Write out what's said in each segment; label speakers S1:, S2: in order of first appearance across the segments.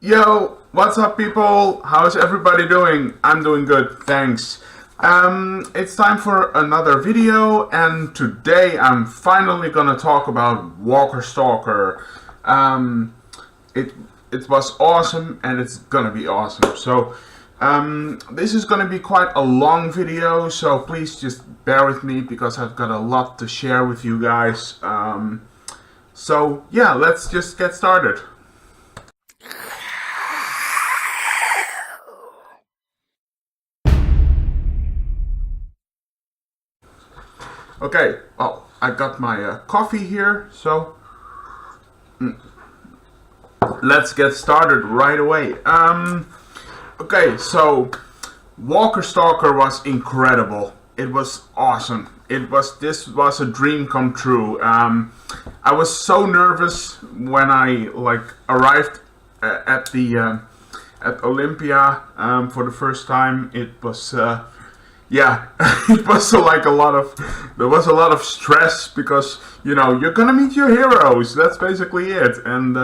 S1: Yo, what's up people? How's everybody doing? I'm doing good, thanks. It's time for another video, and today I'm finally gonna talk about Walker Stalker. Um, it it was awesome, and it's gonna be awesome. So, this is gonna be quite a long video, so please just bear with me because I've got a lot to share with you guys. So yeah, let's just get started. Okay, well, I got my coffee here, so let's get started right away. Okay, so Walker Stalker was incredible. It was awesome. This was a dream come true. I was so nervous when I arrived at the at Olympia for the first time. It was yeah, it was there was a lot of stress because you're gonna meet your heroes. That's basically it. And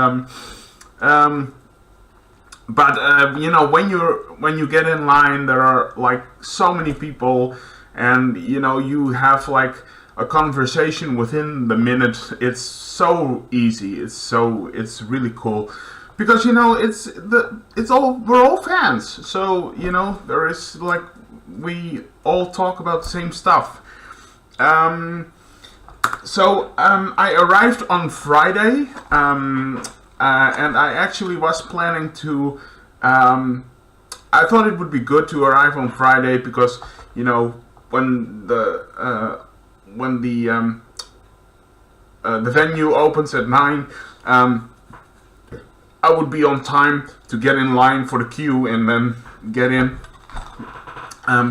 S1: but when you get in line, there are like so many people, and you have like a conversation within the minute. It's so easy. It's really cool because we're all fans. So there is like we all talk about the same stuff. I arrived on Friday, and I actually was planning to. I thought it would be good to arrive on Friday because when the venue opens at 9. I would be on time to get in line for the queue and then get in.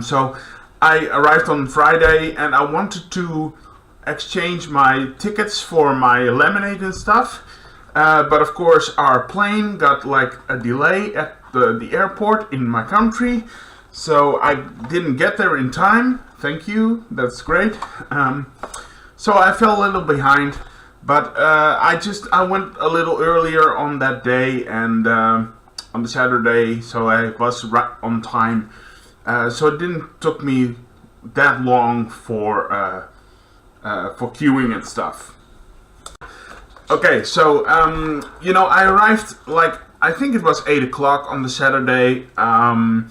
S1: So I arrived on Friday, and I wanted to exchange my tickets for my lemonade and stuff. But of course, our plane got like a delay at the airport in my country, so I didn't get there in time. Thank you, that's great. So I fell a little behind, but I went a little earlier on that day and on the Saturday, so I was right on time. So it didn't took me that long for queuing and stuff. Okay, so I arrived like I think it was 8 o'clock on the Saturday, and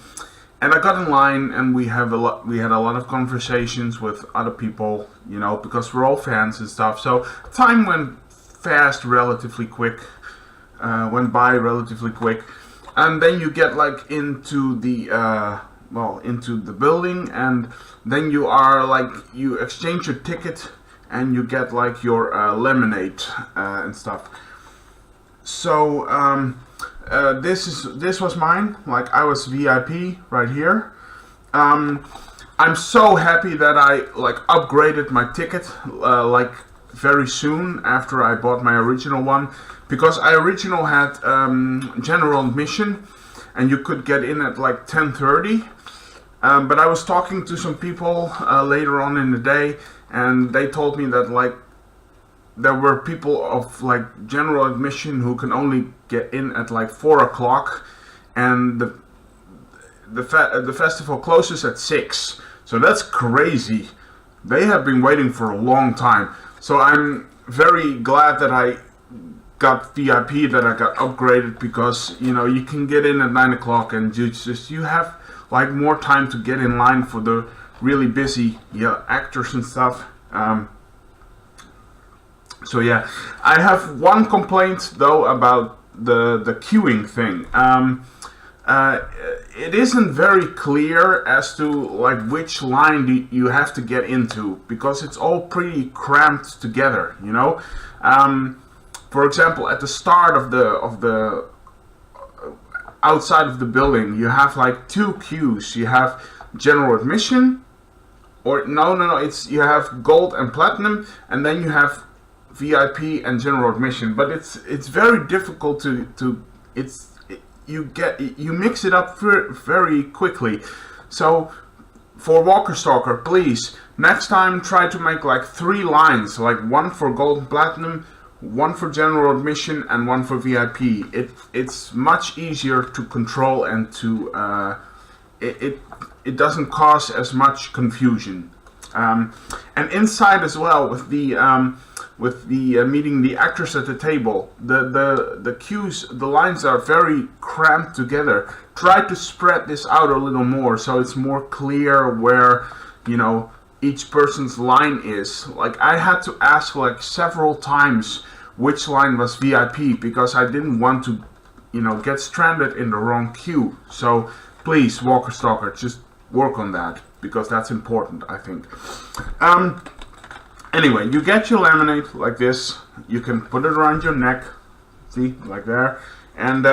S1: I got in line, and we had a lot of conversations with other people, because we're all fans and stuff. So time went went by relatively quick, and then you get like into the building, and then you exchange your ticket and you get like your lemonade and stuff. So this was mine. Like I was VIP right here. I'm so happy that I upgraded my ticket very soon after I bought my original one, because I original had general admission, and you could get in at like 10:30. But I was talking to some people later on in the day, and they told me that there were people of like general admission who can only get in at like 4 o'clock, and the festival closes at 6. So that's crazy. They have been waiting for a long time. So I'm very glad that I got VIP, that I got upgraded, because you can get in at 9 o'clock, and you have like more time to get in line for the really busy actors and stuff. So yeah, I have one complaint though about the queuing thing. It isn't very clear as to like which line you have to get into, because it's all pretty cramped together. For example, at the start of the outside of the building, you have like 2 queues. You have general admission, or no, you have gold and platinum, and then you have VIP and general admission. But it's very difficult you mix it up very quickly. So for Walker Stalker, please next time try to make like 3 lines, like one for gold and platinum, one for general admission and one for VIP. It's much easier to control and to it doesn't cause as much confusion. And inside as well, with the meeting the actors at the table, the queues, the lines are very cramped together. Try to spread this out a little more so it's more clear where, you know, each person's line is. Like, I had to ask like several times which line was VIP because I didn't want to, you know, get stranded in the wrong queue. So please, Walker Stalker, just work on that, because that's important, I think. Anyway, you get your laminate like this. You can put it around your neck, see, like there. And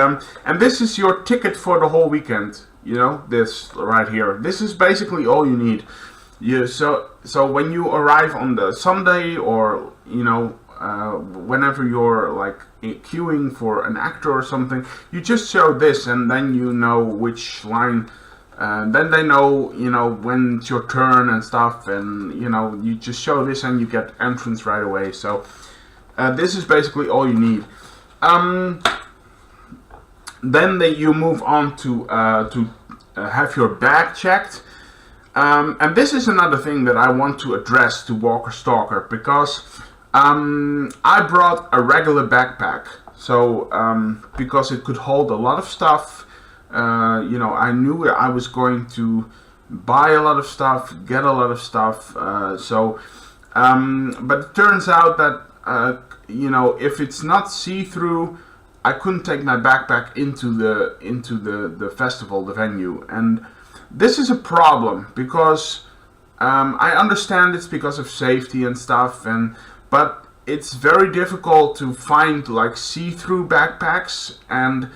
S1: this is your ticket for the whole weekend. You know, this right here. This is basically all you need. So when you arrive on the Sunday, or you know, whenever you're like queuing for an actor or something, you just show this, and then you know which line. Then they know, you know, when it's your turn and stuff, and you know, you just show this and you get entrance right away. So this is basically all you need. Then you move on to have your bag checked. And this is another thing that I want to address to Walker Stalker, because I brought a regular backpack, so because it could hold a lot of stuff. You know, I knew I was going to buy a lot of stuff, get a lot of stuff. But it turns out that you know, if it's not see-through, I couldn't take my backpack into the festival, the venue, and this is a problem because I understand it's because of safety and stuff, but it's very difficult to find like see-through backpacks, and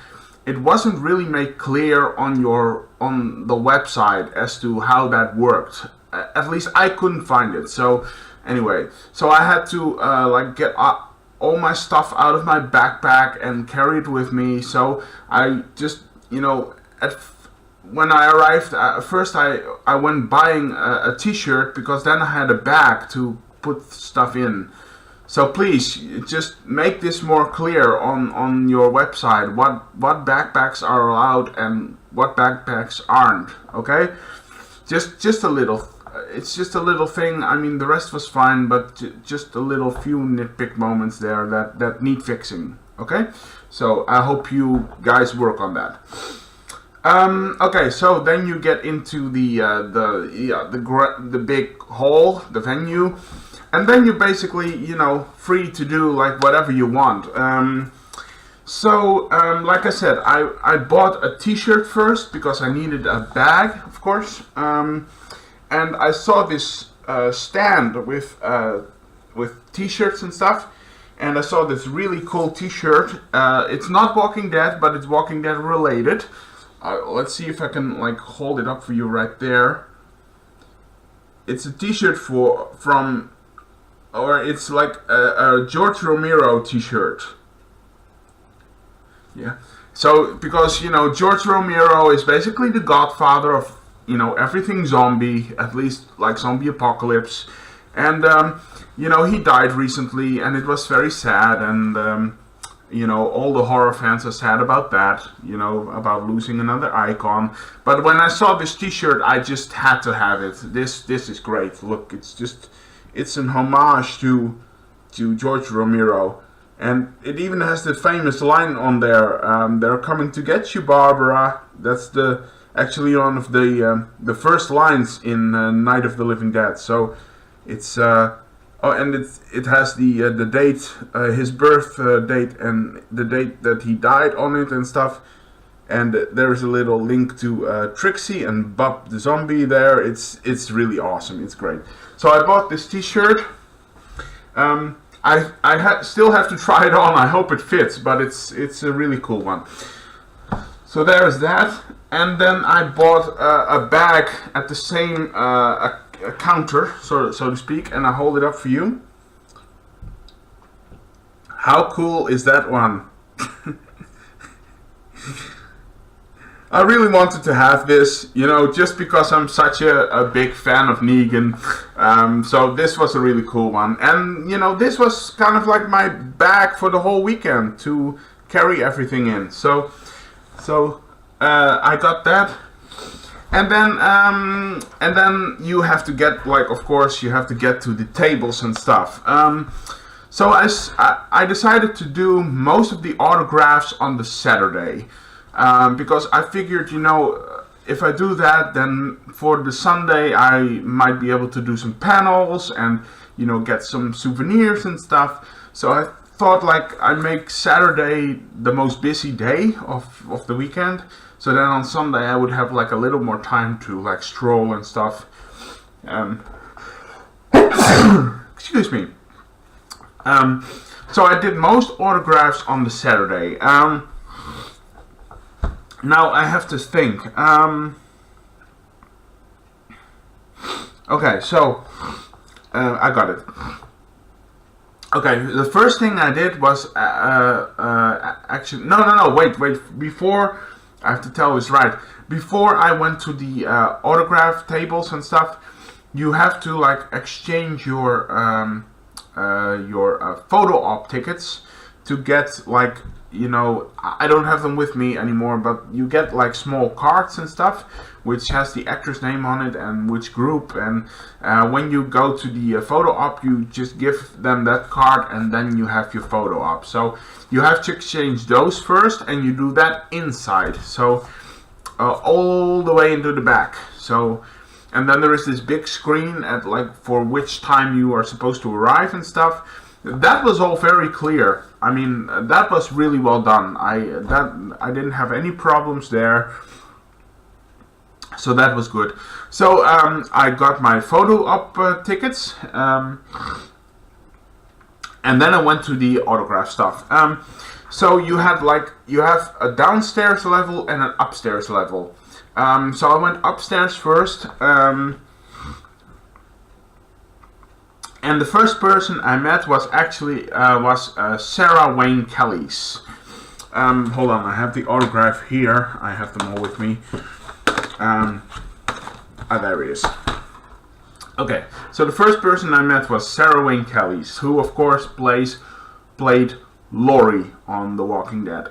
S1: it wasn't really made clear on the website as to how that worked. At least I couldn't find it. So anyway, so I had to like get all my stuff out of my backpack and carry it with me. So I just, you know, when I arrived, first I went buying a t-shirt, because then I had a bag to put stuff in. So please, just make this more clear on your website, what backpacks are allowed and what backpacks aren't, okay? Just a little, it's just a little thing. I mean, the rest was fine, but just a little few nitpick moments there that need fixing, okay? So I hope you guys work on that. Okay, so then you get into the big hall, the venue. And then you're basically, you know, free to do like whatever you want. Like I said, I bought a t-shirt first because I needed a bag, of course. And I saw this stand with t-shirts and stuff. And I saw this really cool t-shirt. It's not Walking Dead, but it's Walking Dead related. Let's see if I can like hold it up for you right there. It's a t-shirt it's like a George Romero t-shirt. Yeah. So, because, you know, George Romero is basically the godfather of, you know, everything zombie, at least like zombie apocalypse. And, you know, he died recently, and it was very sad, and, you know, all the horror fans are sad about that, you know, about losing another icon. But when I saw this t-shirt, I just had to have it. This is great. Look, it's an homage to George Romero, and it even has the famous line on there. They're coming to get you, Barbara. That's actually one of the first lines in Night of the Living Dead. So it's and it has the date, his birth date, and the date that he died on it and stuff. And there is a little link to Trixie and Bob the Zombie there. It's really awesome. It's great. So I bought this t-shirt. I still have to try it on. I hope it fits, but it's a really cool one. So there's that. And then I bought a bag at the same a counter, so to speak, and I hold it up for you. How cool is that one? I really wanted to have this, you know, just because I'm such a big fan of Negan. So this was a really cool one. And, you know, this was kind of like my bag for the whole weekend to carry everything in. So I got that. And then you have to get, like, of course, you have to get to the tables and stuff. So I decided to do most of the autographs on the Saturday. Because I figured, you know, if I do that, then for the Sunday I might be able to do some panels and, you know, get some souvenirs and stuff. So I thought, like, I'd make Saturday the most busy day of the weekend. So then on Sunday I would have, like, a little more time to, like, stroll and stuff. Excuse me. So I did most autographs on the Saturday. Now I have to think. Okay, so I got it. Okay, the first thing I did was actually no wait before I have to tell this right. Before I went to the autograph tables and stuff, you have to, like, exchange your photo op tickets to get, like, you know, I don't have them with me anymore, but you get, like, small cards and stuff which has the actor's name on it and which group, and when you go to the photo op, you just give them that card and then you have your photo op. So you have to exchange those first, and you do that inside, so all the way into the back. So, and then there is this big screen at, like, for which time you are supposed to arrive and stuff. That was all very clear. I mean, that was really well done. I didn't have any problems there. So that was good. So I got my photo op tickets, and then I went to the autograph stuff. So you have a downstairs level and an upstairs level. So I went upstairs first. And the first person I met was actually Sarah Wayne Kelly's. Hold on, I have the autograph here. I have them all with me. There it is. Okay, so the first person I met was Sarah Wayne Kelly's, who of course played Laurie on The Walking Dead.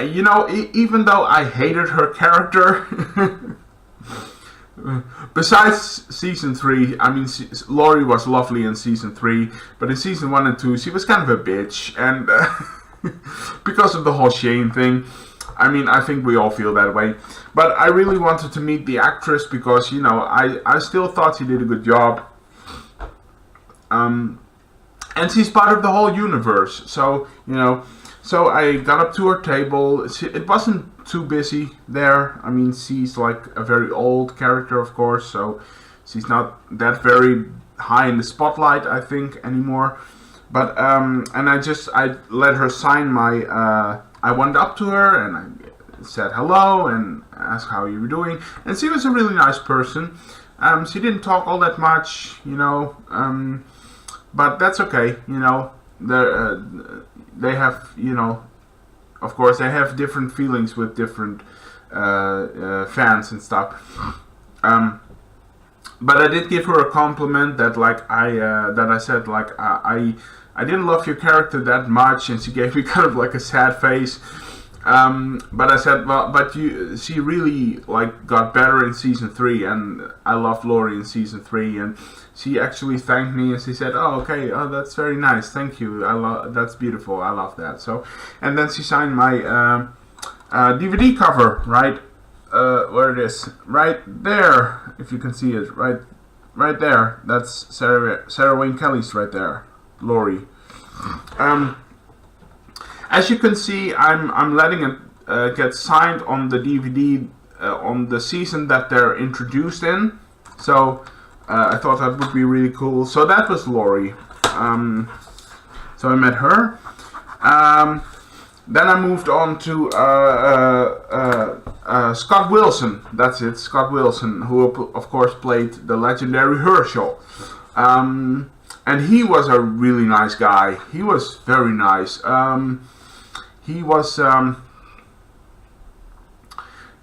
S1: You know, even though I hated her character. Besides season 3, I mean, Laurie was lovely in season 3, but in season 1 and 2, she was kind of a bitch, and because of the whole Shane thing. I mean, I think we all feel that way. But I really wanted to meet the actress because, you know, I still thought she did a good job. And she's part of the whole universe, so, you know. So I got up to her table. It wasn't too busy there. I mean, she's like a very old character, of course, so she's not that very high in the spotlight, I think, anymore. But and I let her sign my. I went up to her and I said hello and asked how you were doing, and she was a really nice person. She didn't talk all that much, you know, but that's okay, you know. They have, you know, of course, they have different feelings with different fans and stuff. But I did give her a compliment that, like, I said, like, I didn't love your character that much, and she gave me kind of like a sad face. But I said, well, but she really, like, got better in season 3, and I loved Laurie in season 3, and she actually thanked me, and she said, oh, okay, oh, that's very nice, thank you, that's beautiful, I love that. So, and then she signed my DVD cover, right, where it is, right there, if you can see it, right there, that's Sarah Wayne Kelly's right there, Laurie. As you can see, I'm letting it get signed on the DVD on the season that they're introduced in. So I thought that would be really cool. So that was Laurie. So I met her. Then I moved on to Scott Wilson. That's it, Scott Wilson, who of course played the legendary Herschel. And he was a really nice guy. He was very nice. He was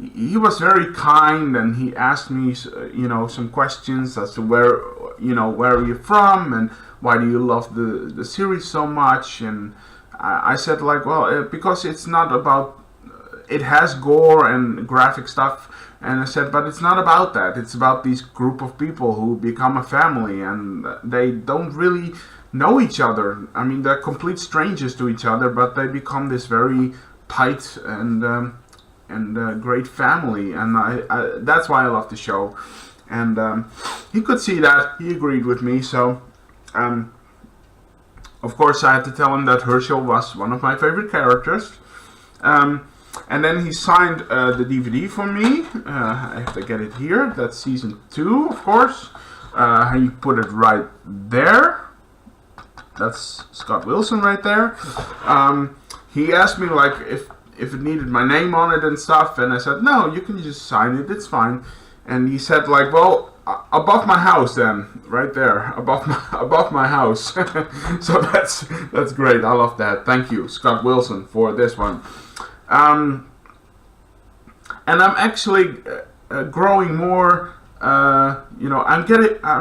S1: he was very kind, and he asked me, some questions as to where are you from, and why do you love the series so much. And I said, like, well, because it's not about, it has gore and graphic stuff. And I said, but it's not about that. It's about these group of people who become a family, and they don't really know each other. I mean, they're complete strangers to each other, but they become this very tight and great family. And I that's why I love the show. And he could see that. He agreed with me. So, of course, I had to tell him that Herschel was one of my favorite characters. And then he signed the DVD for me. I have to get it here. That's season 2, of course. He put it right there. That's Scott Wilson right there. He asked me, like, if it needed my name on it and stuff, and I said, no, you can just sign it, it's fine. And he said, like, well, above my house then, right there, above my house. So that's great. I love that. Thank you, Scott Wilson, for this one. And I'm actually growing more. I'm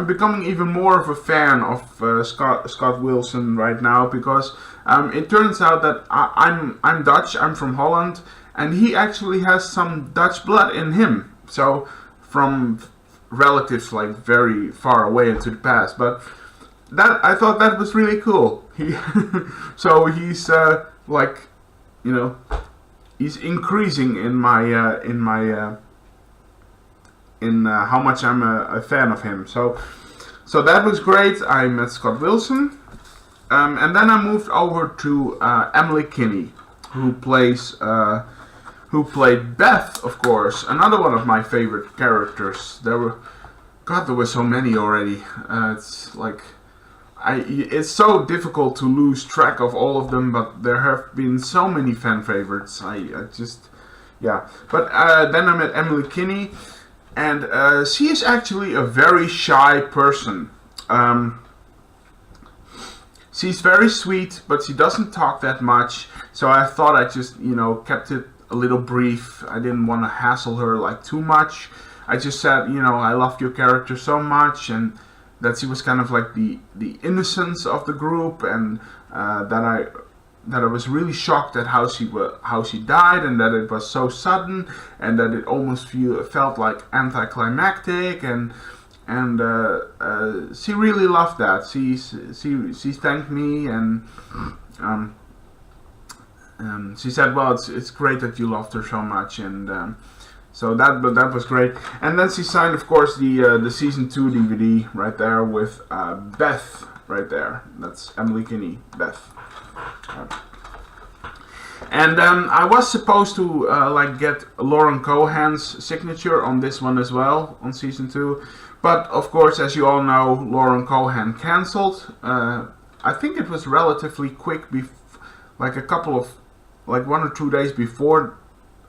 S1: becoming even more of a fan of Scott Wilson right now, because it turns out that I'm Dutch. I'm from Holland, and he actually has some Dutch blood in him. So from relatives like very far away into the past, but that I thought that was really cool. So he's he's increasing in how much I'm a fan of him. So that was great. I met Scott Wilson, and then I moved over to Emily Kinney, who played Beth, of course, another one of my favorite characters. There were so many already. It's like it's so difficult to lose track of all of them, but there have been so many fan favorites. But then I met Emily Kinney, and she is actually a very shy person. She's very sweet, but she doesn't talk that much. So I thought I just, kept it a little brief. I didn't want to hassle her like too much. I just said, I loved your character so much, and that she was kind of like the innocence of the group, and that I was really shocked at how she died, and that it was so sudden, and that it almost felt like anticlimactic, and she really loved that. She thanked me, and she said, well, it's great that you loved her so much, and so that was great. And then she signed, of course, the season 2 DVD right there with Beth right there. That's Emily Kinney, Beth. And I was supposed to get Lauren Cohan's signature on this one as well, on season 2. But of course, as you all know, Lauren Cohan cancelled. I think it was relatively quick, like 1 or 2 days before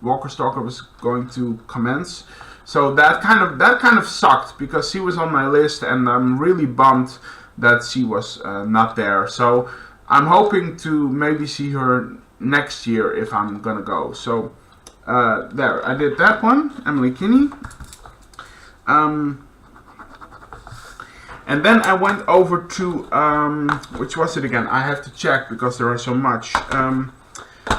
S1: Walker Stalker was going to commence. So that kind of sucked, because she was on my list, and I'm really bummed that she was not there. So I'm hoping to maybe see her next year if I'm gonna go. So there, I did that one, Emily Kinney. And then I went over to which was it again? I have to check because there are so much.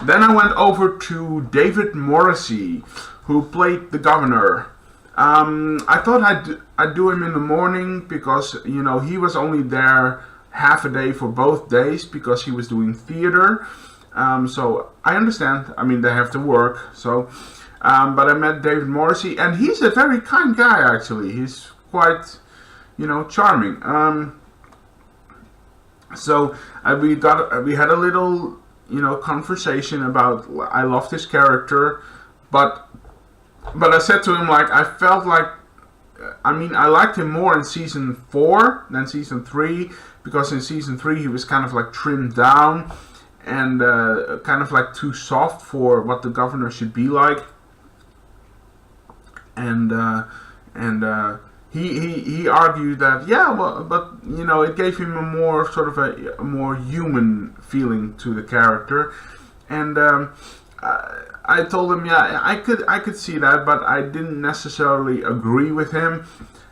S1: Then I went over to David Morrissey, who played the governor. I thought I'd do him in the morning, because he was only there half a day for both days because he was doing theater. So I understand. I mean, they have to work. So, but I met David Morrissey, and he's a very kind guy. Actually, he's quite, charming. So we had a little, conversation about, I loved his character, but I said to him, like, I felt like, I liked him more in season 4 than season 3, because in season 3 he was kind of like trimmed down, and kind of like too soft for what the governor should be like, and he argued that, but it gave him a more sort of a more human feeling to the character, and I told him, yeah, I could see that, but I didn't necessarily agree with him.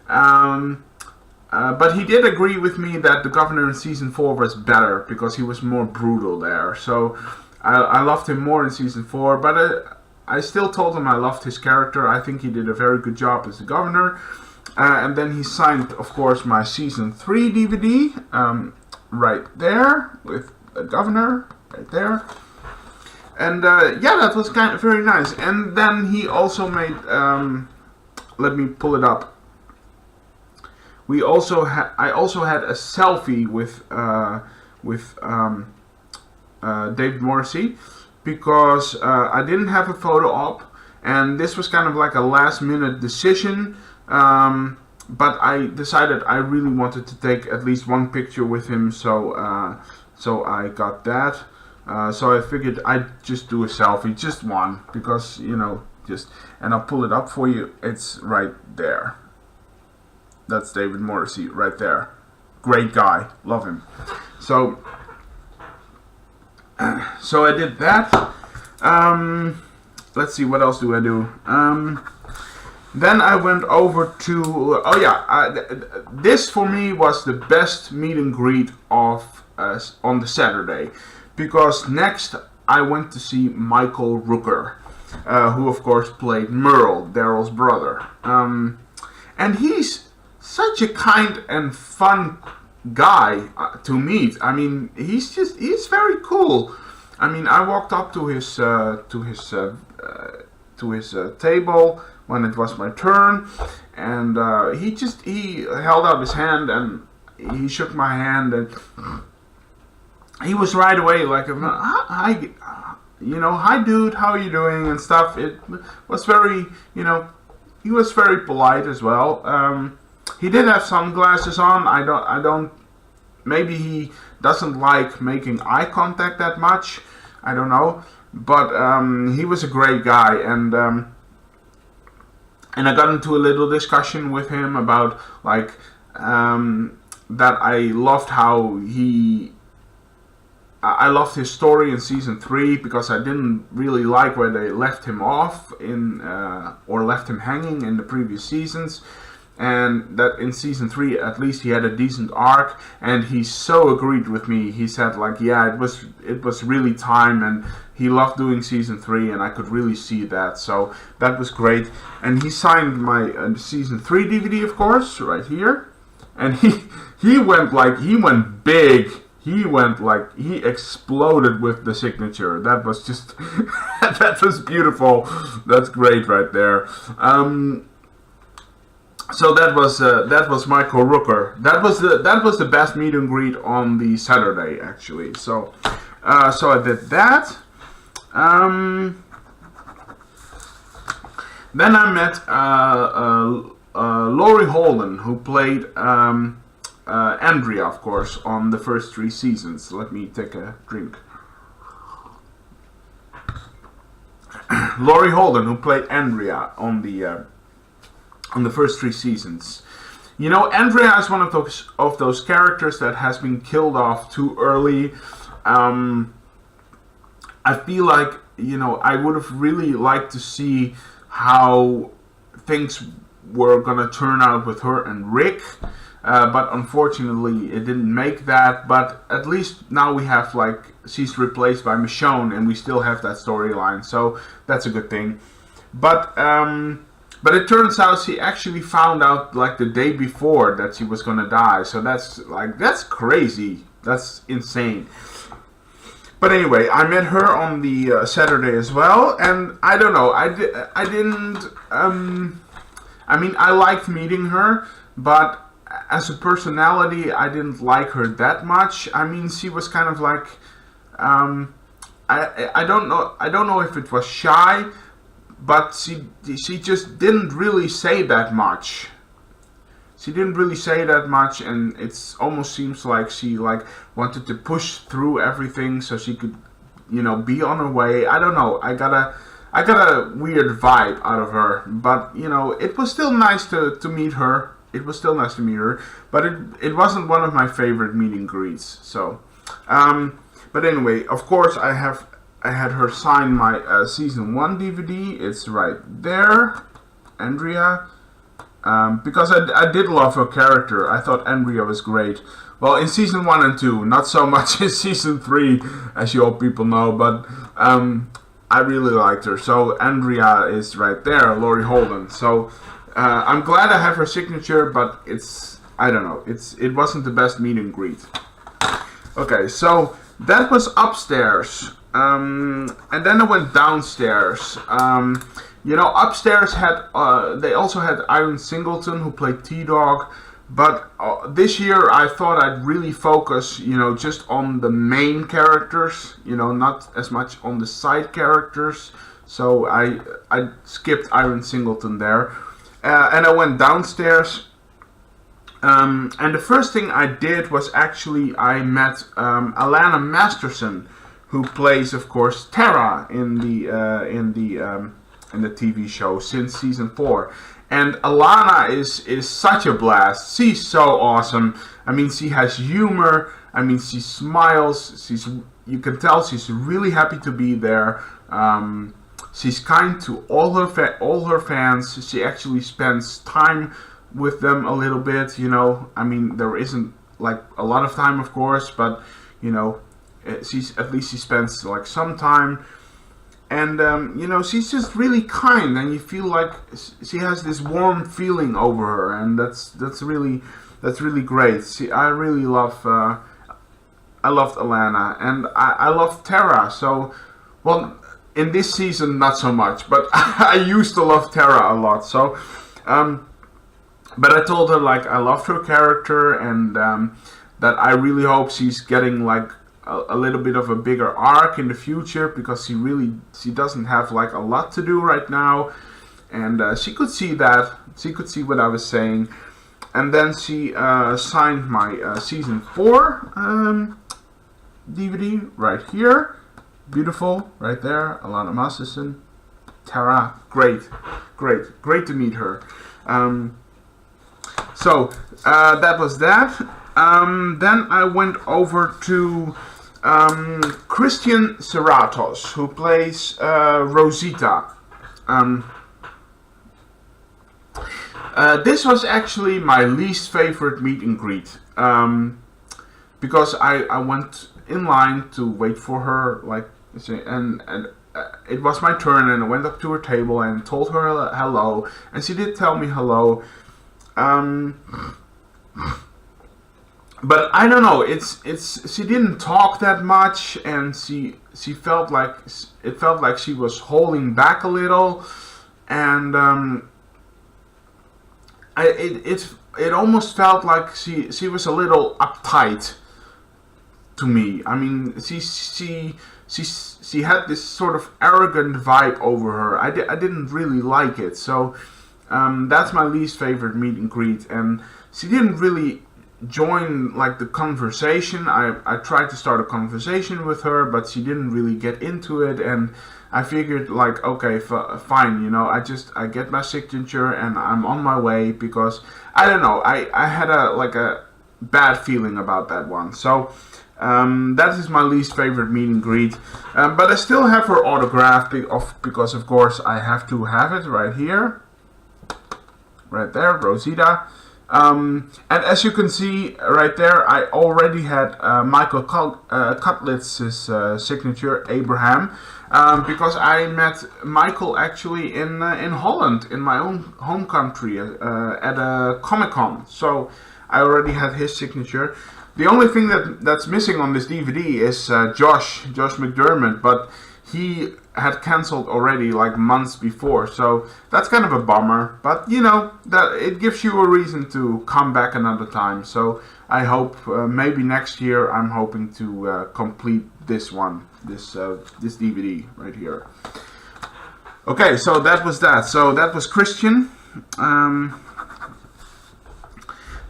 S1: But he did agree with me that the Governor in season 4 was better because he was more brutal there. So I loved him more in season 4, but I still told him I loved his character. I think he did a very good job as the Governor. And then he signed, of course, my season 3 DVD right there with the Governor right there. And yeah, that was kind of very nice. And then he also made, let me pull it up. I also had a selfie with David Morrissey because I didn't have a photo op, and this was kind of like a last minute decision. But I decided I really wanted to take at least one picture with him, so I got that. So I figured I'd just do a selfie, just one, because, you know, and I'll pull it up for you. It's right there. That's David Morrissey right there. Great guy, love him. So I did that. Let's see, what else do I do? Then I went over to, this for me was the best meet and greet of on the Saturday. Because next I went to see Michael Rooker, who of course played Merle, Daryl's brother. And he's such a kind and fun guy to meet. I mean, he's very cool. I mean, I walked up to his table when it was my turn, and he held out his hand and he shook my hand, and he was right away like, hi, hi dude, how are you doing and stuff. It was very, he was very polite as well. He did have sunglasses on. I don't. Maybe he doesn't like making eye contact that much. I don't know. But he was a great guy, and I got into a little discussion with him about like that I loved how I loved his story in season 3 because I didn't really like where they left him off or left him hanging in the previous seasons. And that in season 3 at least he had a decent arc, and he so agreed with me. He said like, yeah, it was really time, and he loved doing season 3, and I could really see that. So that was great. And he signed my season 3 DVD, of course, right here. And he went big. He exploded with the signature. That was just that was beautiful. That's great right there. So that was Michael Rooker. That was the best meet and greet on the Saturday, actually. So I did that. Then I met Laurie Holden, who played Andrea, of course, on the first 3 seasons. Let me take a drink. Laurie Holden, who played Andrea on the first 3 seasons. Andrea is one of those characters that has been killed off too early. I feel like, I would have really liked to see how things were gonna turn out with her and Rick, but unfortunately it didn't make that. But at least now we have, she's replaced by Michonne, and we still have that storyline, so that's a good thing. But it turns out she actually found out the day before that she was gonna die. So that's crazy. That's insane. But anyway, I met her on the Saturday as well, and I don't know. I didn't. I mean, I liked meeting her, but as a personality, I didn't like her that much. I mean, she was kind of like. I don't know. I don't know if it was shy. But she just didn't really say that much. She didn't really say that much, and it almost seems like she wanted to push through everything so she could, be on her way. I don't know. I got a weird vibe out of her, but it was still nice to meet her. It was still nice to meet her, but it wasn't one of my favorite meet and greets. So, but anyway, of course I have I had her sign my season 1 DVD. It's right there, Andrea. Because I did love her character. I thought Andrea was great. Well, in season 1 and 2, not so much in season 3, as you all people know, but I really liked her. So Andrea is right there, Laurie Holden. So I'm glad I have her signature, but I don't know, it wasn't the best meet and greet. Okay, so that was upstairs. And then I went downstairs. Upstairs they also had Iron Singleton, who played T-Dog. But this year I thought I'd really focus, just on the main characters, not as much on the side characters. So I skipped Iron Singleton there. And I went downstairs. And the first thing I did was actually I met Alana Masterson, who plays, of course, Tara in the TV show since season 4. And Alana is such a blast. She's so awesome. I mean, she has humor. I mean, she smiles. You can tell she's really happy to be there. She's kind to all her fans. She actually spends time with them a little bit. I mean, there isn't like a lot of time, of course, but she spends like some time. And she's just really kind, and you feel like she has this warm feeling over her, and that's really great. I really loved Alana, and I love Tara. So, well, in this season not so much, but I used to love Tara a lot. So, but I told her like I loved her character, and that I really hope she's getting like a little bit of a bigger arc in the future, because she doesn't have like a lot to do right now, and she could see that. She could see what I was saying, and then she signed my season 4 DVD right here. Beautiful, right there. Alana Masterson, Tara, great to meet her. So that was that. Then I went over to Christian Serratos, who plays Rosita. This was actually my least favorite meet and greet, because I went in line to wait for her, and it was my turn, and I went up to her table and told her hello, and she did tell me hello. But I don't know. She didn't talk that much, and she felt like she was holding back a little, and it almost felt like she was a little uptight to me. I mean, she had this sort of arrogant vibe over her. I didn't really like it. So that's my least favorite meet and greet, and she didn't really join like the conversation. I tried to start a conversation with her, but she didn't really get into it, and I figured like, okay, fine, I get my signature and I'm on my way, because I don't know, I had a bad feeling about that one. So that is my least favorite meet and greet, but I still have her autograph because of course I have to have it right here, right there, Rosita. And as you can see right there, I already had Michael Cutlett's signature, Abraham, because I met Michael actually in Holland, in my own home country, at a Comic-Con. So I already had his signature. The only thing that's missing on this DVD is Josh McDermott, but he had cancelled already like months before, so that's kind of a bummer, but that it gives you a reason to come back another time. So I hope maybe next year I'm hoping to complete this DVD right here. Okay, so that was that. So that was Christian.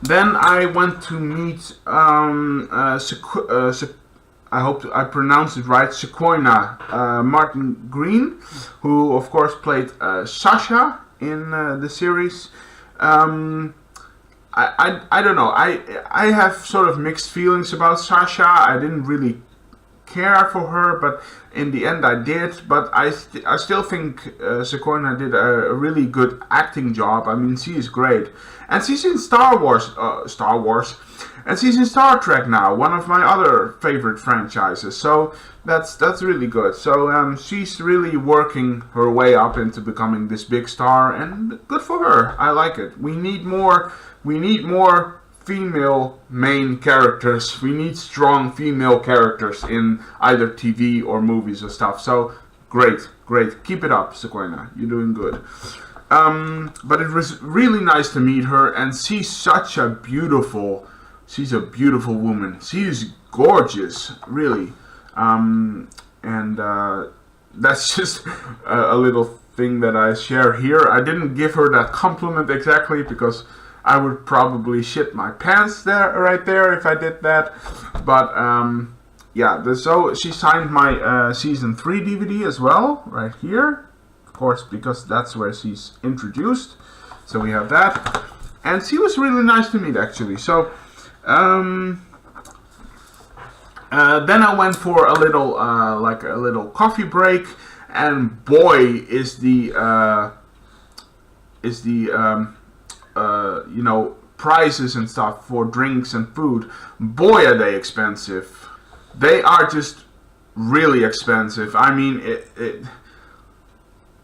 S1: Then I went to meet I hope I pronounced it right, Sequoia Martin Green, who of course played Sasha in the series. I don't know. I have sort of mixed feelings about Sasha. I didn't really care for her, but in the end I did. But I still think Sigourney did a really good acting job. I mean, she is great, and she's in Star Wars, and she's in Star Trek now, one of my other favorite franchises. So that's really good. So she's really working her way up into becoming this big star, and good for her. I like it. We need more female main characters. We need strong female characters in either TV or movies or stuff. So great. Keep it up, Sigourney. You're doing good. But it was really nice to meet her, and she's a beautiful woman. She is gorgeous, really. That's just a little thing that I share here. I didn't give her that compliment exactly because I would probably shit my pants right there if I did that. But yeah, so she signed my season 3 DVD as well, right here. Of course, because that's where she's introduced. So we have that. And she was really nice to meet, actually. So then I went for a little coffee break, and boy, is the prices and stuff for drinks and food, boy, are they expensive. They are just really expensive. I mean,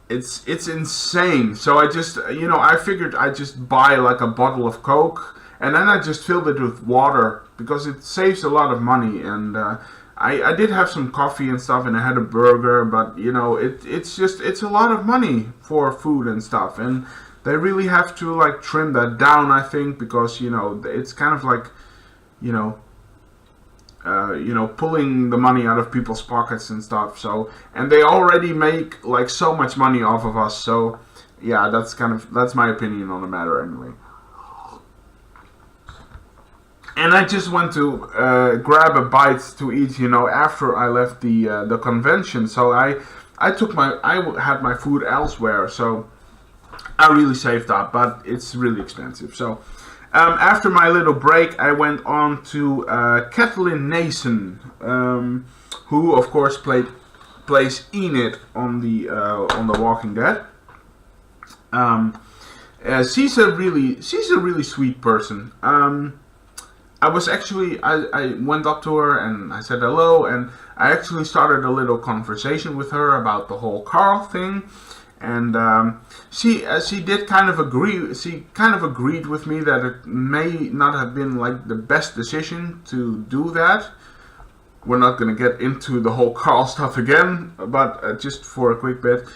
S1: it's insane. So I just, I figured I'd just buy like a bottle of Coke, and then I just filled it with water because it saves a lot of money. And I did have some coffee and stuff, and I had a burger, but it's a lot of money for food and stuff, and they really have to like trim that down, I think, because it's kind of like pulling the money out of people's pockets and stuff. So, and they already make like so much money off of us. So yeah, that's my opinion on the matter anyway. And I just went to grab a bite to eat, after I left the convention. So I had my food elsewhere, so I really saved up, but it's really expensive. So after my little break, I went on to Kathleen Nason, who of course plays Enid on the Walking Dead. She's a really sweet person. I went up to her and I said hello, and I actually started a little conversation with her about the whole Carl thing, and she did kind of agree. She kind of agreed with me that it may not have been like the best decision to do that. We're not going to get into the whole Carl stuff again, but just for a quick bit.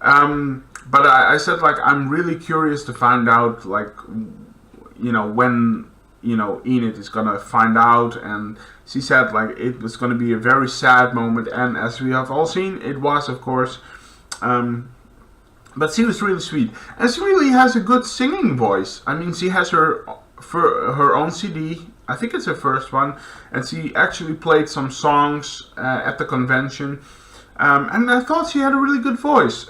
S1: But I said, like, I'm really curious to find out, like, when Enid is gonna find out, and she said like it was gonna be a very sad moment, and as we have all seen, it was, of course. But she was really sweet, and she really has a good singing voice. I mean, she has her own CD. I think it's her first one, and she actually played some songs at the convention, and I thought she had a really good voice.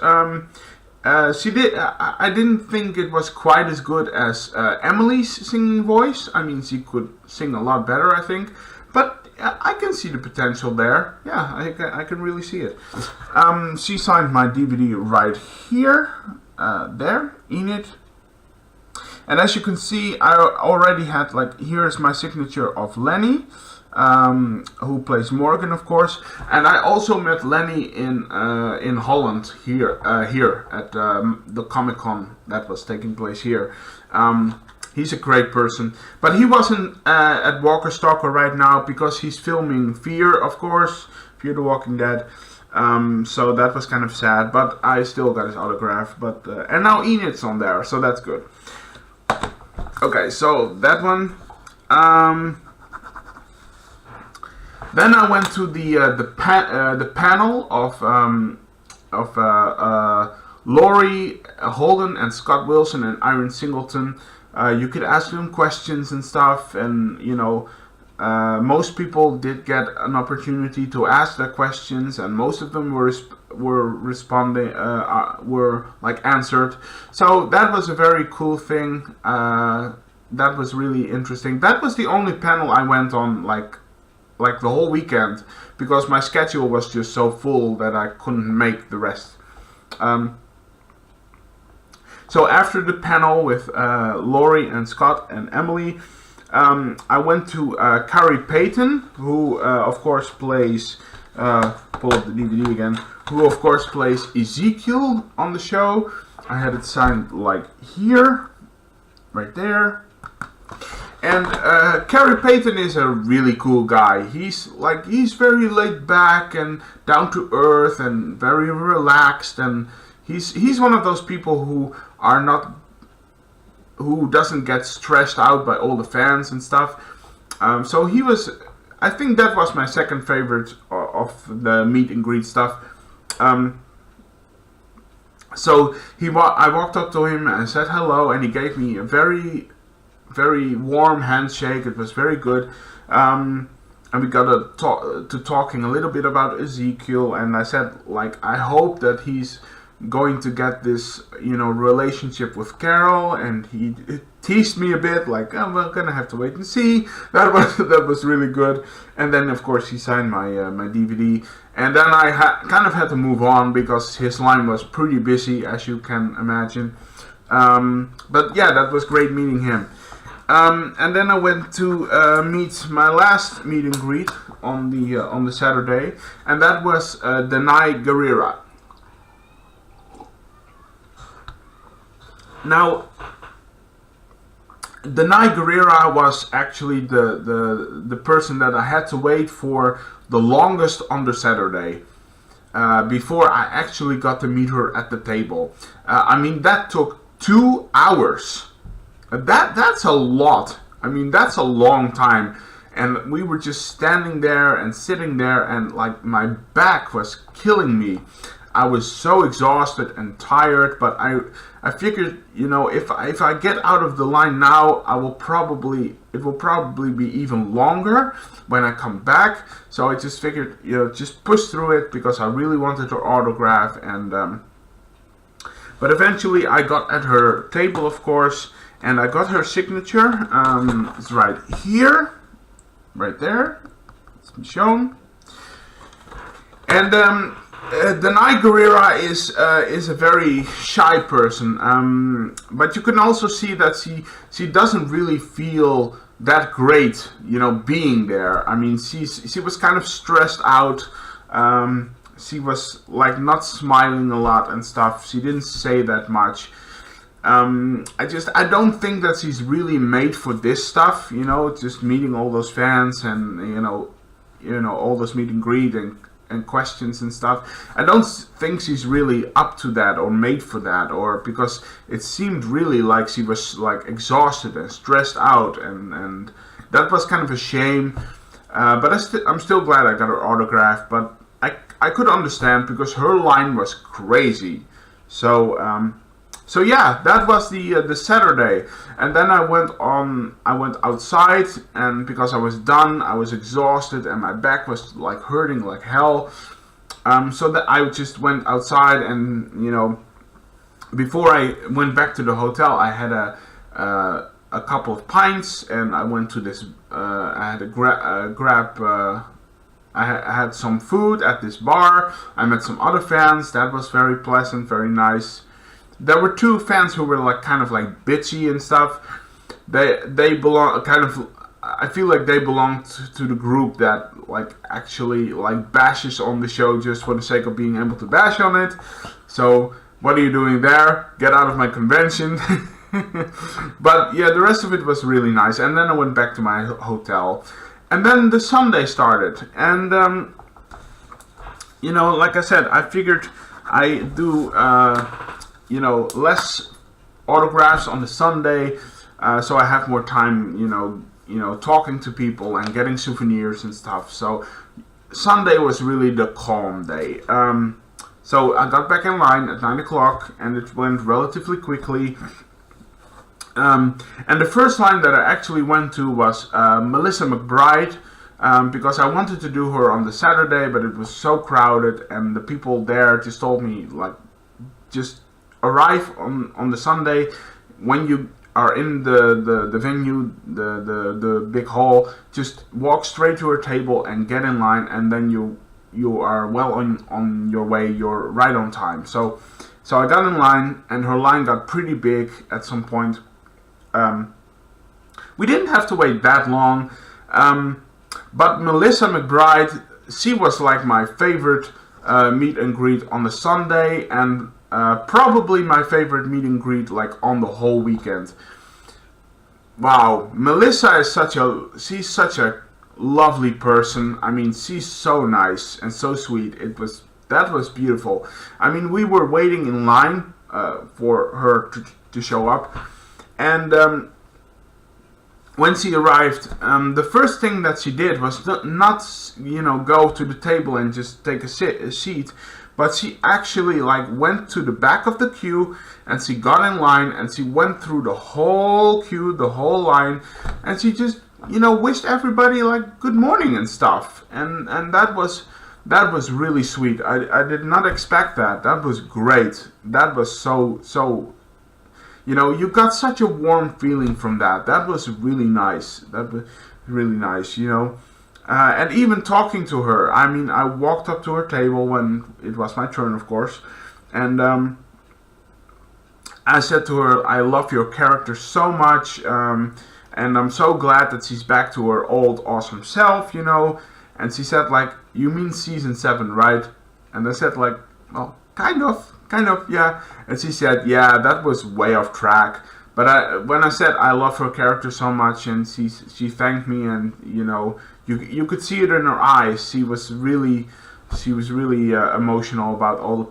S1: She did. I didn't think it was quite as good as Emily's singing voice. I mean, she could sing a lot better, I think. But I can see the potential there. Yeah, I can really see it. She signed my DVD right here, there, Enid. And as you can see, I already had, like, here's my signature of Lenny, who plays Morgan, of course. And I also met Lenny in Holland here at the Comic-Con that was taking place here. He's a great person, but he wasn't at Walker Stalker right now because he's filming Fear, of course, Fear the Walking Dead. So that was kind of sad, but I still got his autograph. But and now Enid's on there, so that's good. Okay, so that one. Then I went to the panel of Laurie Holden and Scott Wilson and Iron Singleton. You could ask them questions and stuff, and most people did get an opportunity to ask their questions, and most of them were responding, were like answered. So that was a very cool thing. That was really interesting. That was the only panel I went on, like like the whole weekend, because my schedule was just so full that I couldn't make the rest. So after the panel with Laurie and Scott and Emily, I went to Carrie Payton, who of course plays, pull up the DVD again, who of course plays Ezekiel on the show. I had it signed like here, right there. And Carrie Payton is a really cool guy. He's very laid back and down to earth and very relaxed, and he's one of those people who doesn't get stressed out by all the fans and stuff. So he was, I think that was my second favorite of the meet and greet stuff. So I walked up to him and said hello, and he gave me a very, very warm handshake. It was very good. And we got to talking a little bit about Ezekiel, and I said, like, I hope that he's going to get this, relationship with Carol, and he teased me a bit, like, oh, we're gonna have to wait and see. That was really good. And then of course he signed my my DVD, and then I kind of had to move on because his line was pretty busy, as you can imagine. But yeah, that was great meeting him. And then I went to meet my last meet and greet on the Saturday, and that was Denai Guerrera. Now, Denai Guerrera was actually the person that I had to wait for the longest on the Saturday before I actually got to meet her at the table. I mean, that took 2 hours. That's a lot. I mean, that's a long time. And we were just standing there and sitting there, and like my back was killing me. I was so exhausted and tired, but I figured, if I get out of the line now, it will probably be even longer when I come back. So I just figured, just push through it, because I really wanted her autograph. And but eventually I got at her table, of course, and I got her signature. It's right here, right there. It's been shown. And Denai Guerrera is a very shy person, but you can also see that she doesn't really feel that great, being there. I mean, she was kind of stressed out. She was like not smiling a lot and stuff. She didn't say that much. I don't think that she's really made for this stuff, just meeting all those fans and all those meet and greet and questions and stuff. I don't think she's really up to that or made for that, or because it seemed really like she was like exhausted and stressed out, and that was kind of a shame. But I'm still glad I got her autograph. But I could understand, because her line was crazy. So yeah, that was the Saturday, and then I went outside, and because I was done, I was exhausted, and my back was like hurting like hell. So that I just went outside, and before I went back to the hotel, I had a couple of pints, and I went to this. I had I had some food at this bar. I met some other fans. That was very pleasant, very nice. There were 2 fans who were like kind of like bitchy and stuff. They belong kind of. I feel like they belong to the group that like actually like bashes on the show just for the sake of being able to bash on it. So what are you doing there? Get out of my convention. But yeah, the rest of it was really nice. And then I went back to my hotel, and then the Sunday started, and like I said, I figured I do. Less autographs on the Sunday, so I have more time, talking to people and getting souvenirs and stuff. So Sunday was really the calm day. So I got back in line at 9 o'clock, and it went relatively quickly. And the first line that I actually went to was Melissa McBride, because I wanted to do her on the Saturday, but it was so crowded, and the people there just told me, like, just arrive on the Sunday. When you are in the venue, the big hall, just walk straight to her table and get in line, and then you are well on your way. You're right on time. So I got in line, and her line got pretty big at some point. We didn't have to wait that long, but Melissa McBride, she was like my favorite meet and greet on the Sunday, and probably my favorite meet and greet like on the whole weekend. Wow, Melissa is she's such a lovely person. I mean, she's so nice and so sweet. That was beautiful. I mean, we were waiting in line for her to show up, and when she arrived, the first thing that she did was not go to the table and just take a seat, but she actually like went to the back of the queue, and she got in line, and she went through the whole queue, the whole line, and she just wished everybody like good morning and stuff, and that was really sweet. I did not expect that. That was great. That was so. You got such a warm feeling from that. That was really nice. That was really nice, And even talking to her, I mean, I walked up to her table when it was my turn, of course. And I said to her, I love your character so much. And I'm so glad that she's back to her old awesome self, And she said, like, you mean season 7, right? And I said, like, well, kind of, yeah. And she said, yeah, that was way off track. But when I said I love her character so much, and she thanked me, and you could see it in her eyes. She was really emotional about all the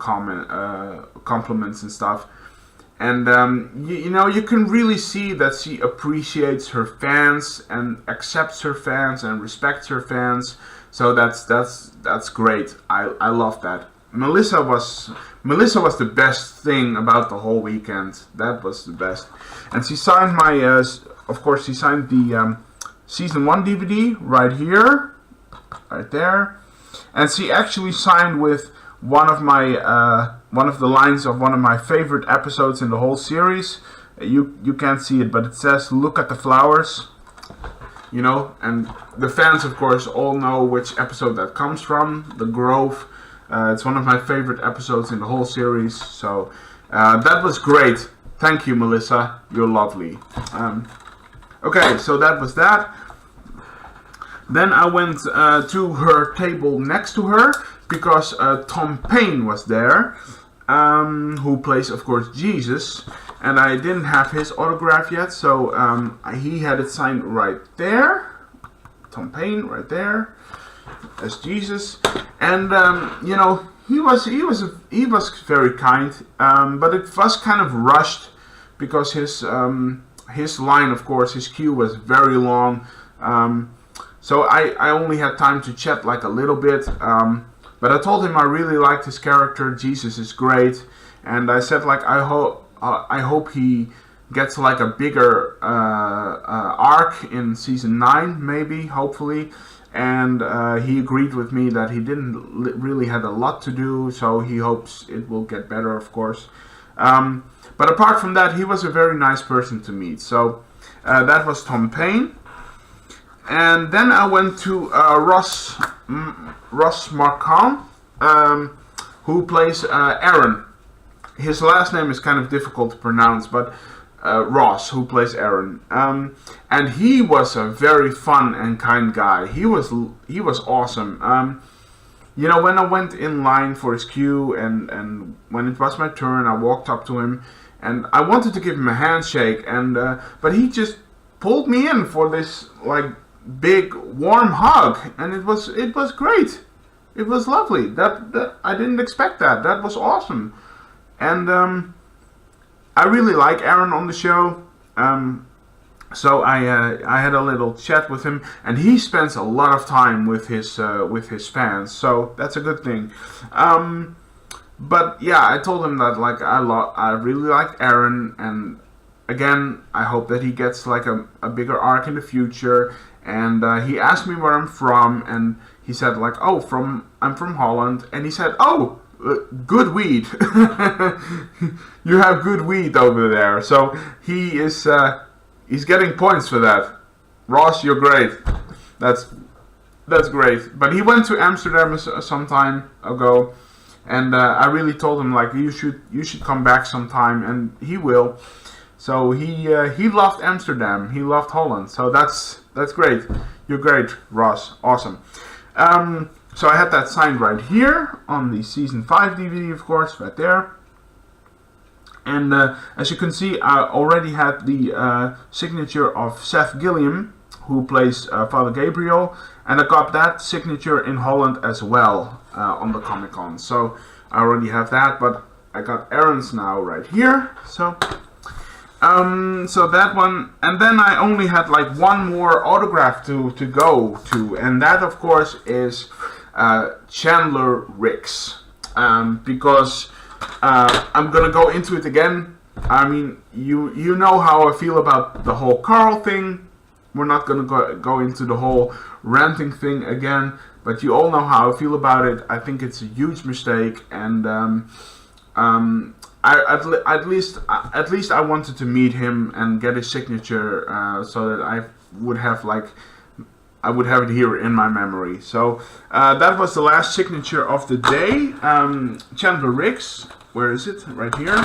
S1: compliments and stuff. And you can really see that she appreciates her fans and accepts her fans and respects her fans. So that's great. I love that. Melissa was the best thing about the whole weekend. That was the best. And she signed she signed the season 1 DVD right here, right there. And she actually signed with one of the lines of one of my favorite episodes in the whole series. You can't see it, but it says, "Look at the flowers." And the fans, of course, all know which episode that comes from, The Grove. It's one of my favorite episodes in the whole series, so that was great. Thank you, Melissa. You're lovely. Okay, so that was that. Then I went to her table next to her, because Tom Paine was there, who plays, of course, Jesus. And I didn't have his autograph yet, so he had it signed right there. Tom Paine, right there, as Jesus. And he was very kind, but it was kind of rushed, because his line, of course, his queue was very long. So I only had time to chat like a little bit. But I told him I really liked his character. Jesus is great, and I said, like, I hope he gets like a bigger arc in season 9, maybe, hopefully. And he agreed with me that he didn't really have a lot to do, so he hopes it will get better, of course. But apart from that, he was a very nice person to meet. So that was Tom Paine. And then I went to Ross Marquand, who plays Aaron. His last name is kind of difficult to pronounce, but Ross, who plays Aaron. And he was a very fun and kind guy. He was awesome. When I went in line for his queue, and when it was my turn, I walked up to him, and I wanted to give him a handshake, and but he just pulled me in for this like big warm hug, and it was great. It was lovely. That I didn't expect that. That was awesome. And I really like Aaron on the show. So I had a little chat with him, and he spends a lot of time with his fans. So that's a good thing. But yeah, I told him that like I really like Aaron, and again, I hope that he gets like a bigger arc in the future. And he asked me where I'm from, and he said like, I'm from Holland, and he said, oh, good weed. You have good weed over there. So he is he's getting points for that. Ross, you're great. That's great. But he went to Amsterdam some time ago, and I really told him like you should come back sometime, and he will. So he loved Amsterdam. He loved Holland. So that's great. You're great, Ross. Awesome. So I had that signed right here on the Season 5 DVD, of course, right there. And as you can see, I already had the signature of Seth Gilliam, who plays Father Gabriel, and I got that signature in Holland as well on the Comic-Con. So I already have that, but I got Aaron's now right here. So that one, and then I only had like one more autograph to go to, and that of course is Chandler Ricks, because I'm gonna go into it again. I mean, you know how I feel about the whole Carl thing. We're not gonna go into the whole ranting thing again, but you all know how I feel about it. I think it's a huge mistake, and at least I wanted to meet him and get his signature, so that I would have it here in my memory. So that was the last signature of the day. Chandler Ricks, where is it? Right here.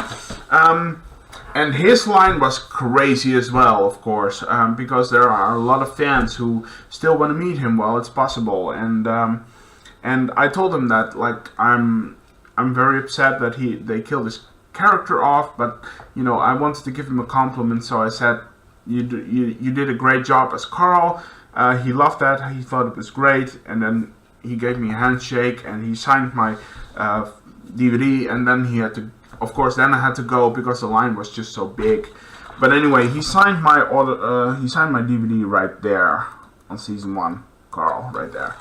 S1: And his line was crazy as well, of course, because there are a lot of fans who still want to meet him while it's possible. And I told him that like I'm very upset that they killed his character off, but you know, I wanted to give him a compliment, so I said you did a great job as Carl. He loved that, he thought it was great, and then he gave me a handshake and he signed my DVD, and then he had to, of course, then I had to go because the line was just so big. But anyway, he signed my DVD right there on Season 1, Carl, right there.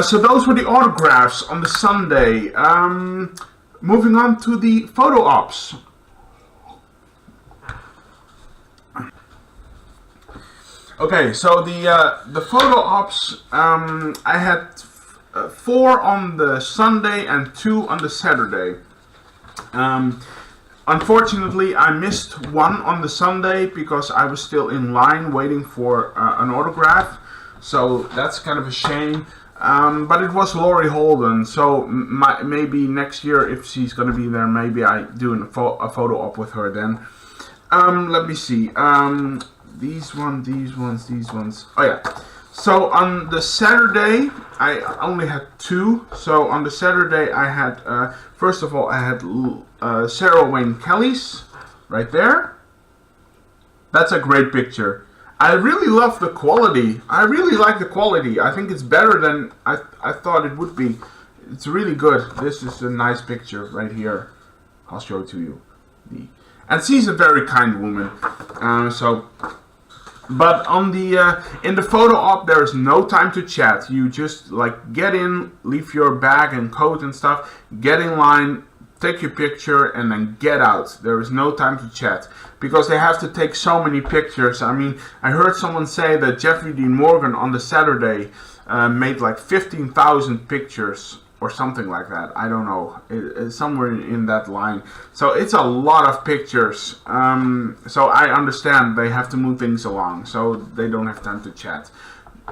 S1: So those were the autographs on the Sunday. Moving on to the photo ops. Okay, so the photo ops, I had 4 on the Sunday and 2 on the Saturday. Unfortunately, I missed 1 on the Sunday because I was still in line waiting for an autograph. So that's kind of a shame. But it was Laurie Holden, so maybe next year, if she's gonna be there, maybe I do a photo op with her then. Let me see. These ones. Oh yeah. So on the Saturday, I only had 2. So on the Saturday, I had first of all I had Sarah Wayne Kelly's right there. That's a great picture. I really love the quality. I really like the quality. I think it's better than I thought it would be. It's really good. This is a nice picture right here. I'll show it to you. And she's a very kind woman. But on the in the photo op, there is no time to chat. You just like get in, leave your bag and coat and stuff, get in line, take your picture, and then get out. There is no time to chat because they have to take so many pictures. I mean, I heard someone say that Jeffrey Dean Morgan on the Saturday made like 15,000 pictures or something like that. I don't know. It's somewhere in that line. So it's a lot of pictures. So I understand they have to move things along, so they don't have time to chat.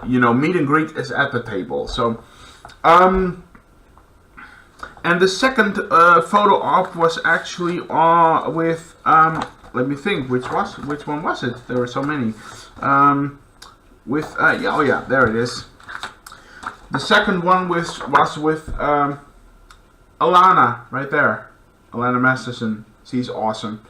S1: You know, meet and greet is at the table. So, and the second photo op was actually with let me think, which one was it? There were so many. There it is. The second one was with Alana, right there. Alana Masterson. She's awesome.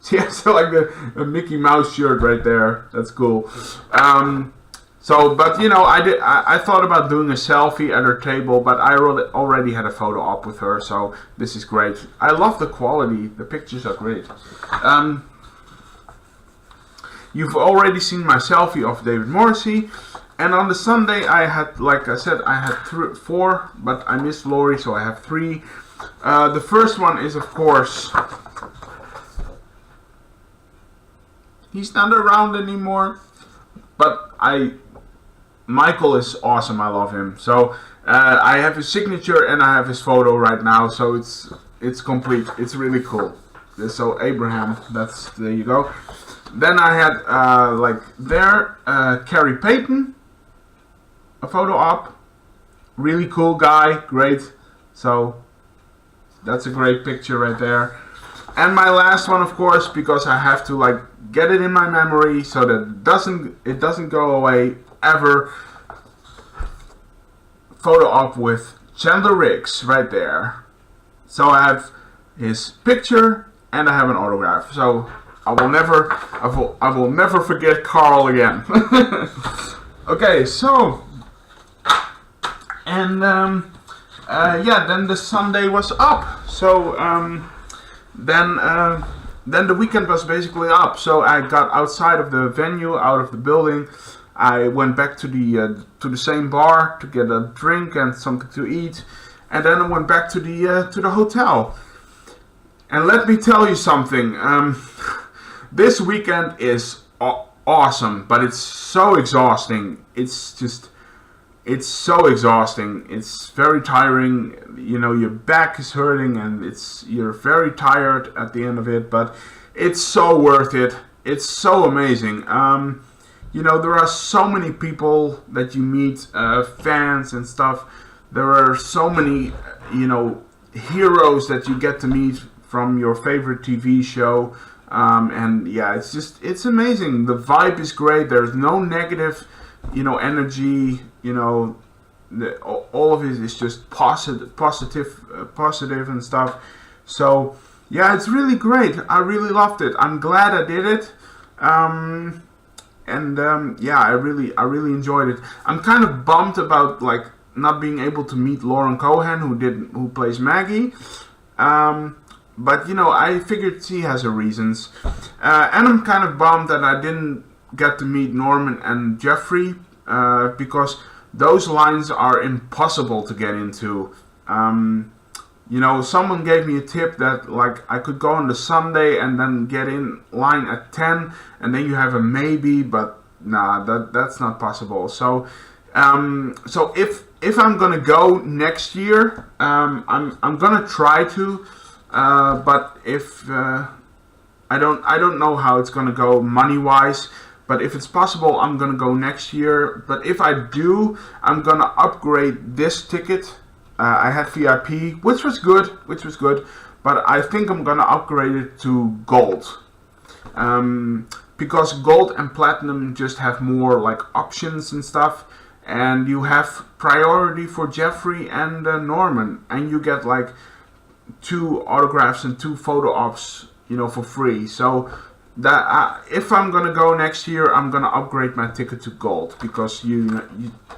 S1: She has like a Mickey Mouse shirt right there. That's cool. But you know, I thought about doing a selfie at her table, but I already had a photo op with her, so this is great. I love the quality. The pictures are great. You've already seen my selfie of David Morrissey. And on the Sunday, I had, like I said, I had 4, but I missed Laurie, so I have 3. The first one is, of course, he's not around anymore, but Michael is awesome. I love him. So I have his signature and I have his photo right now. So it's complete. It's really cool. So Abraham, there you go. Then I had Carrie Payton, a photo op. Really cool guy, great. So that's a great picture right there. And my last one, of course, because I have to like get it in my memory so that it doesn't go away ever. Photo op with Chandler Riggs right there. So I have his picture and I have an autograph. So I will never forget Carl again. Okay, so and then the Sunday was up. So then the weekend was basically up. So I got outside of the venue, out of the building. I went back to the same bar to get a drink and something to eat, and then I went back to the hotel. And let me tell you something. This weekend is awesome, but it's so exhausting. It's so exhausting. It's very tiring. You know, your back is hurting and you're very tired at the end of it, but it's so worth it. It's so amazing. You know, there are so many people that you meet, fans and stuff. There are so many, you know, heroes that you get to meet from your favorite TV show. And yeah, it's amazing. The vibe is great. There's no negative, you know, energy. You know, all of it is just positive and stuff. So yeah, it's really great. I really loved it. I'm glad I did it. Yeah, I really enjoyed it. I'm kind of bummed about like not being able to meet Lauren Cohan, who plays Maggie. But you know, I figured she has her reasons. And I'm kind of bummed that I didn't get to meet Norman and Jeffrey, because those lines are impossible to get into. You know, someone gave me a tip that like I could go on the Sunday and then get in line at 10, and then you have a maybe, but nah, that's not possible. So if I'm gonna go next year, I'm gonna try to, but if I don't know how it's gonna go money wise. But if it's possible, I'm gonna go next year. But if I do, I'm gonna upgrade this ticket. I had VIP, which was good, but I think I'm gonna upgrade it to gold, because gold and platinum just have more like options and stuff, and you have priority for Jeffrey and Norman, and you get like 2 autographs and 2 photo ops, you know, for free. So that if I'm gonna go next year, I'm gonna upgrade my ticket to gold, because you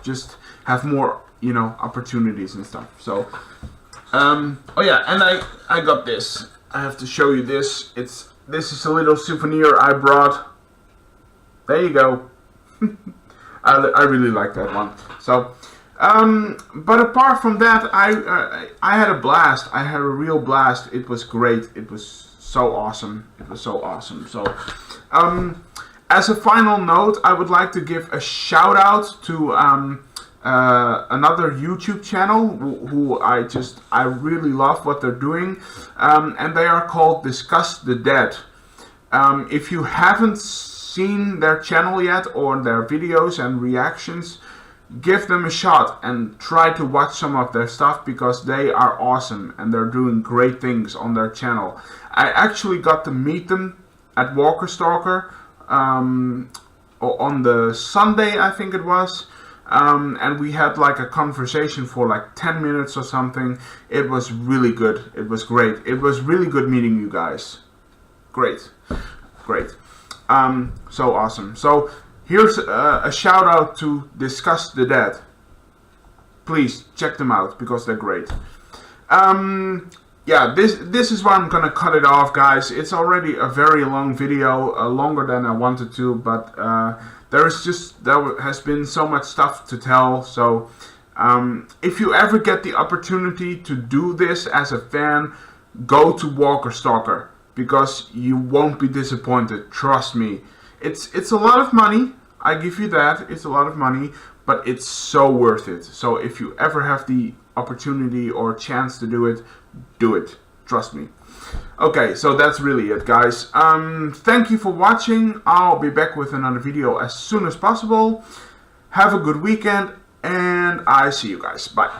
S1: just have more, you know, opportunities and stuff. So oh yeah, and I got this. I have to show you this. This is a little souvenir I brought. There you go. I really like that one. So but apart from that, I had a blast. I had a real blast. It was great. It was so awesome. So as a final note, I would like to give a shout out to another YouTube channel who I really love what they're doing, and they are called Discuss the Dead. If you haven't seen their channel yet, or their videos and reactions, give them a shot and try to watch some of their stuff, because they are awesome and they're doing great things on their channel. I actually got to meet them at Walker Stalker on the Sunday, I think it was. And we had like a conversation for like 10 minutes or something. It was really good. It was great. It was really good meeting you guys. Great. So awesome. So here's a shout out to Discuss the Dead. Please check them out, because they're great. Yeah, this is where I'm gonna cut it off, guys. It's already a very long video, longer than I wanted to, but there has been so much stuff to tell. So if you ever get the opportunity to do this as a fan, go to Walker Stalker, because you won't be disappointed. Trust me. It's a lot of money. I give you that. It's a lot of money, but it's so worth it. So if you ever have the opportunity or chance to do it, do it. Trust me. Okay, so that's really it, guys. Thank you for watching. I'll be back with another video as soon as possible. Have a good weekend, and I see you guys. Bye.